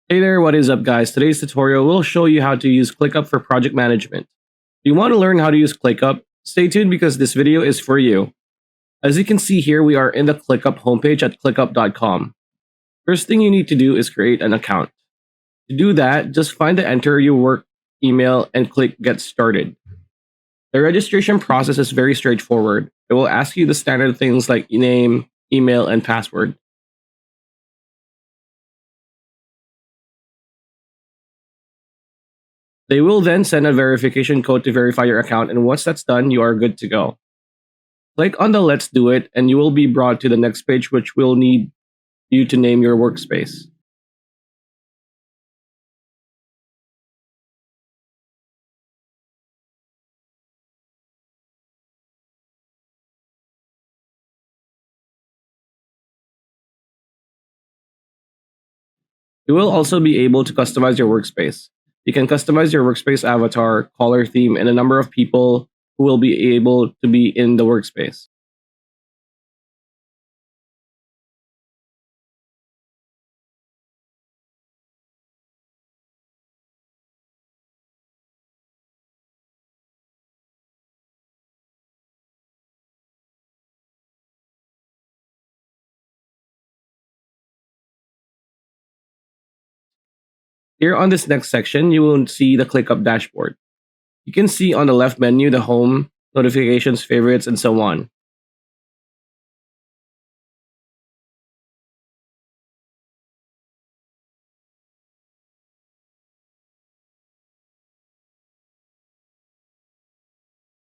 Hey there, what is up guys? Today's tutorial will show you how to use Clickup for project management. If you want to learn how to use Clickup, stay tuned because this video is for you. As you can see here, we are in the Clickup homepage at clickup.com. First thing you need to do is create an account. To do that, just find the enter your work email and click get started. The registration process is very straightforward. It will ask you the standard things like name, email, and password. They will then send a verification code to verify your account, and once that's done, you are good to go. Click on the Let's Do It, and you will be brought to the next page, which will need you to name your workspace. You will also be able to customize your workspace. You can customize your workspace avatar, color theme, and a number of people who will be able to be in the workspace. Here on this next section, you will see the ClickUp dashboard. You can see on the left menu the home, notifications, favorites, and so on.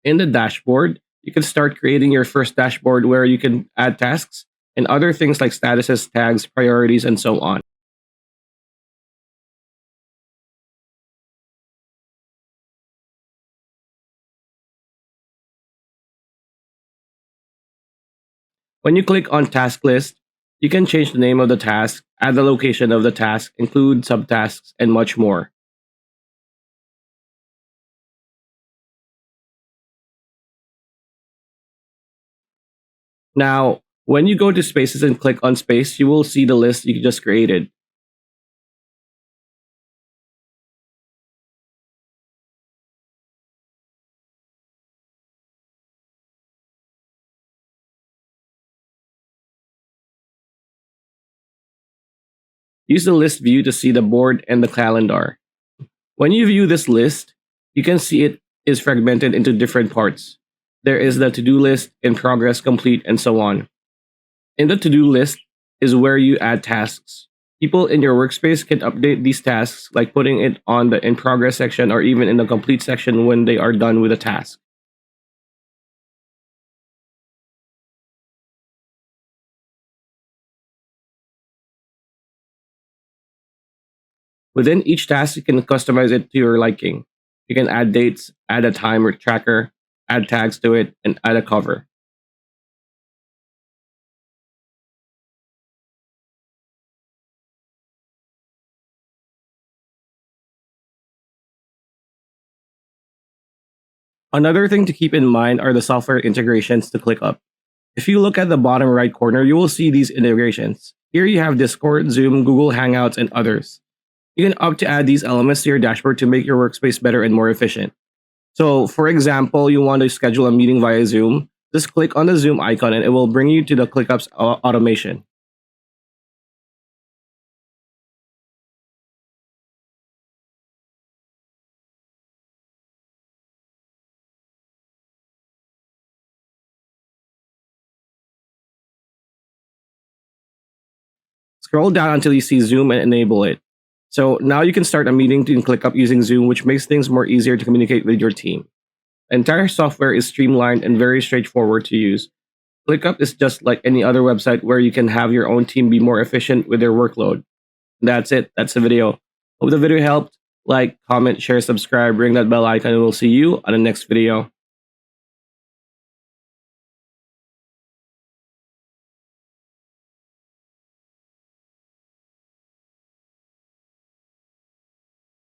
In the dashboard, you can start creating your first dashboard where you can add tasks and other things like statuses, tags, priorities, and so on. When you click on task list, you can change the name of the task, add the location of the task, include subtasks, and much more. Now, when you go to spaces and click on space, you will see the list you just created. Use the list view to see the board and the calendar. When you view this list, you can see it is fragmented into different parts. There is the to-do list, in progress, complete, and so on. In the to-do list is where you add tasks. People in your workspace can update these tasks, like putting it on the in progress section or even in the complete section when they are done with a task. Within each task, you can customize it to your liking. You can add dates, add a timer tracker, add tags to it, and add a cover. Another thing to keep in mind are the software integrations to ClickUp. If you look at the bottom right corner, you will see these integrations. Here you have Discord, Zoom, Google Hangouts, and others. You can opt to add these elements to your dashboard to make your workspace better and more efficient. So, for example, you want to schedule a meeting via Zoom, just click on the Zoom icon and it will bring you to the ClickUp's automation. Scroll down until you see Zoom and enable it. So now you can start a meeting in ClickUp using Zoom, which makes things more easier to communicate with your team. The entire software is streamlined and very straightforward to use. ClickUp is just like any other website where you can have your own team be more efficient with their workload. That's it. That's the video. Hope the video helped. Like, comment, share, subscribe, ring that bell icon, and we'll see you on the next video.